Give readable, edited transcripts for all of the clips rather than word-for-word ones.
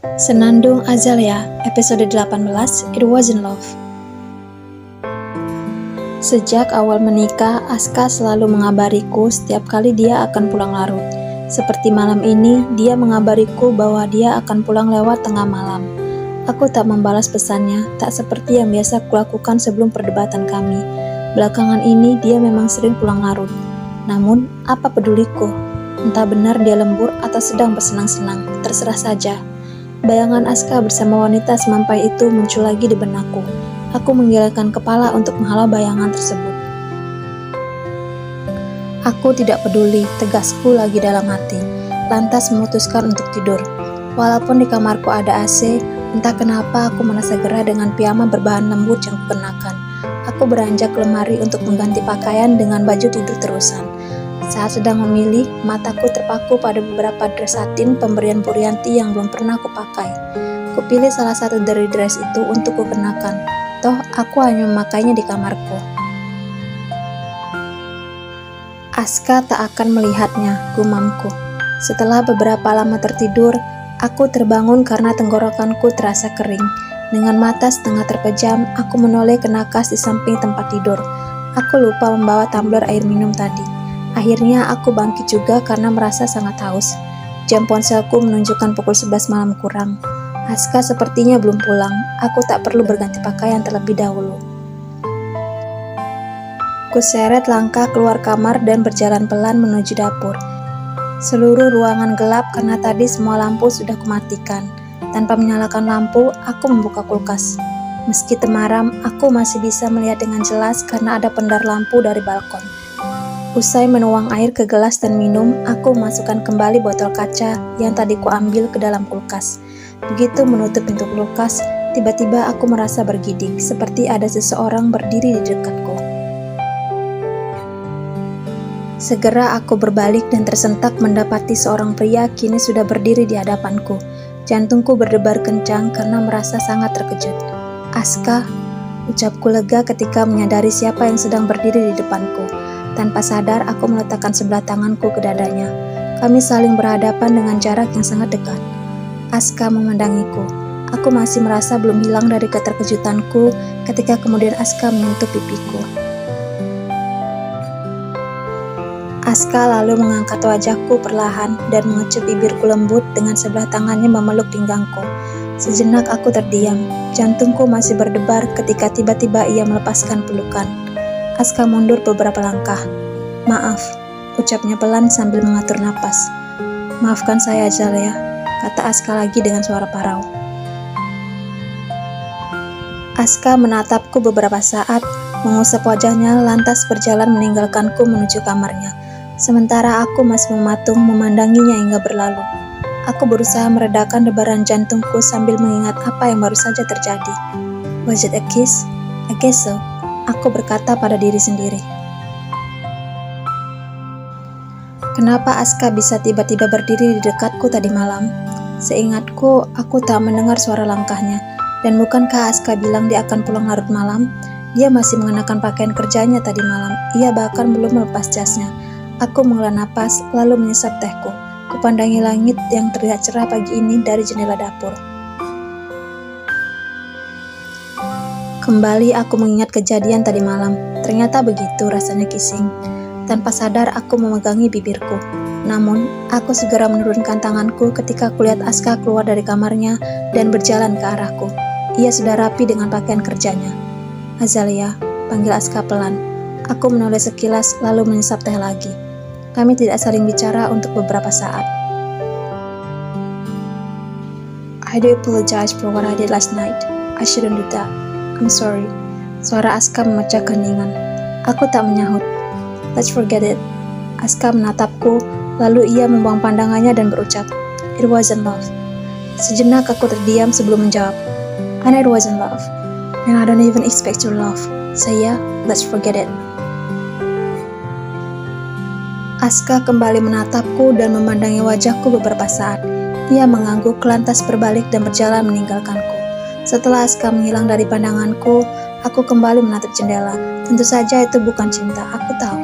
Senandung Azalea, episode 18, It Wasn't Love. Sejak awal menikah, Aska selalu mengabariku setiap kali dia akan pulang larut. Seperti malam ini, dia mengabariku bahwa dia akan pulang lewat tengah malam. Aku tak membalas pesannya, tak seperti yang biasa kulakukan sebelum perdebatan kami. Belakangan ini, dia memang sering pulang larut. Namun, apa peduliku? Entah benar dia lembur atau sedang bersenang-senang, terserah saja. Bayangan Aska bersama wanita semampai itu muncul lagi di benakku. Aku menggelengkan kepala untuk menghalau bayangan tersebut. Aku tidak peduli, tegasku lagi dalam hati. Lantas memutuskan untuk tidur. Walaupun di kamarku ada AC, entah kenapa aku merasa gerah dengan piyama berbahan lembut yang kukenakan. Aku beranjak ke lemari untuk mengganti pakaian dengan baju tidur terusan. Saat sedang memilih, mataku terpaku pada beberapa dress satin pemberian Purianti yang belum pernah kupakai. Kupilih salah satu dari dress itu untuk kukenakan. Toh, aku hanya memakainya di kamarku. Aska tak akan melihatnya, gumamku. Setelah beberapa lama tertidur, aku terbangun karena tenggorokanku terasa kering. Dengan mata setengah terpejam, aku menoleh ke nakas di samping tempat tidur. Aku lupa membawa tumbler air minum tadi. Akhirnya aku bangkit juga karena merasa sangat haus. Jam ponselku menunjukkan pukul 11 malam kurang. Aska sepertinya belum pulang. Aku tak perlu berganti pakaian terlebih dahulu. Kuseret langkah keluar kamar dan berjalan pelan menuju dapur. Seluruh ruangan gelap karena tadi semua lampu sudah kumatikan. Tanpa menyalakan lampu, aku membuka kulkas. Meski temaram, aku masih bisa melihat dengan jelas karena ada pendar lampu dari balkon. Usai menuang air ke gelas dan minum, aku masukkan kembali botol kaca yang tadi kuambil ke dalam kulkas. Begitu menutup pintu kulkas, tiba-tiba aku merasa bergidik, seperti ada seseorang berdiri di dekatku. Segera aku berbalik dan tersentak mendapati seorang pria kini sudah berdiri di hadapanku. Jantungku berdebar kencang karena merasa sangat terkejut. "Aska," ucapku lega ketika menyadari siapa yang sedang berdiri di depanku. Tanpa sadar, aku meletakkan sebelah tanganku ke dadanya. Kami saling berhadapan dengan jarak yang sangat dekat. Aska memandangiku. Aku masih merasa belum hilang dari keterkejutanku ketika kemudian Aska menyentuh pipiku. Aska lalu mengangkat wajahku perlahan dan mengecup bibirku lembut dengan sebelah tangannya memeluk pinggangku. Sejenak aku terdiam. Jantungku masih berdebar ketika tiba-tiba ia melepaskan pelukan. Aska mundur beberapa langkah. "Maaf," ucapnya pelan sambil mengatur napas. "Maafkan saya, Azalea," kata Aska lagi dengan suara parau. Aska menatapku beberapa saat, mengusap wajahnya lantas berjalan meninggalkanku menuju kamarnya. Sementara aku masih mematung memandanginya hingga berlalu. Aku berusaha meredakan debaran jantungku sambil mengingat apa yang baru saja terjadi. Was it a kiss? I guess so. Aku berkata pada diri sendiri. Kenapa Aska bisa tiba-tiba berdiri di dekatku tadi malam? Seingatku, aku tak mendengar suara langkahnya. Dan bukankah Aska bilang dia akan pulang larut malam? Dia masih mengenakan pakaian kerjanya tadi malam. Ia bahkan belum melepas jasnya. Aku menghela napas, lalu menyesap tehku. Kupandangi langit yang terlihat cerah pagi ini dari jendela dapur. Kembali aku mengingat kejadian tadi malam. Ternyata begitu rasanya kissing. Tanpa sadar aku memegangi bibirku. Namun, aku segera menurunkan tanganku ketika kulihat Aska keluar dari kamarnya dan berjalan ke arahku. Ia sudah rapi dengan pakaian kerjanya. "Azalea," panggil Aska pelan. Aku menoleh sekilas lalu menyesap teh lagi. Kami tidak saling bicara untuk beberapa saat. "I do apologize for what I did last night. I shouldn't do that. I'm sorry." Suara Aska memecah keheningan. Aku tak menyahut. "Let's forget it." Aska menatapku, lalu ia membuang pandangannya dan berucap, "It wasn't love." Sejenak aku terdiam sebelum menjawab, "I know it wasn't love, and I don't even expect your love. So yeah, let's forget it." Aska kembali menatapku dan memandangi wajahku beberapa saat. Ia mengangguk lantas berbalik dan berjalan meninggalkanku. Setelah Aska menghilang dari pandanganku, aku kembali menatap jendela. Tentu saja itu bukan cinta, aku tahu.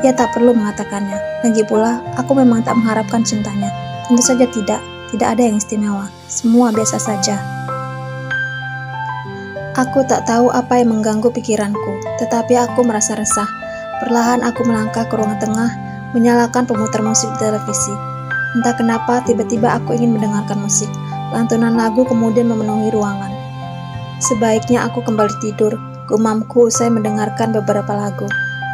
Ia tak perlu mengatakannya. Lagi pula, aku memang tak mengharapkan cintanya. Tentu saja tidak tidak ada yang istimewa, semua biasa saja. Aku tak tahu apa yang mengganggu pikiranku, tetapi aku merasa resah. Perlahan aku melangkah ke ruang tengah, menyalakan pemutar musik di televisi. Entah kenapa tiba-tiba aku ingin mendengarkan musik. Lantunan lagu kemudian memenuhi ruangan. Sebaiknya aku kembali tidur, gumamku usai mendengarkan beberapa lagu.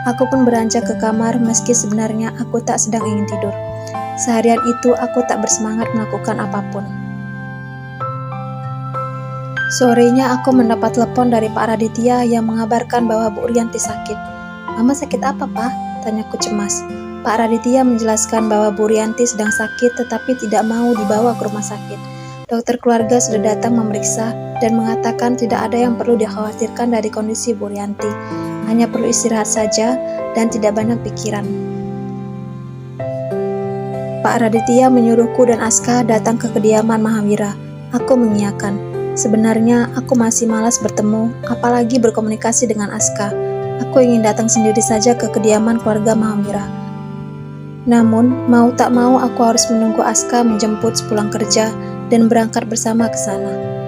Aku pun beranjak ke kamar meski sebenarnya aku tak sedang ingin tidur. Seharian itu aku tak bersemangat melakukan apapun. Sorenya aku mendapat telepon dari Pak Raditya yang mengabarkan bahwa Bu Rianti sakit. "Mama sakit apa, Pak?" tanyaku cemas. Pak Raditya menjelaskan bahwa Bu Rianti sedang sakit tetapi tidak mau dibawa ke rumah sakit. Dokter keluarga sudah datang memeriksa dan mengatakan tidak ada yang perlu dikhawatirkan dari kondisi Bu Rianti. Hanya perlu istirahat saja dan tidak banyak pikiran. Pak Raditya menyuruhku dan Aska datang ke kediaman Mahavira. Aku mengiyakan. Sebenarnya aku masih malas bertemu, apalagi berkomunikasi dengan Aska. Aku ingin datang sendiri saja ke kediaman keluarga Mahavira. Namun, mau tak mau aku harus menunggu Aska menjemput sepulang kerja dan berangkat bersama ke sana.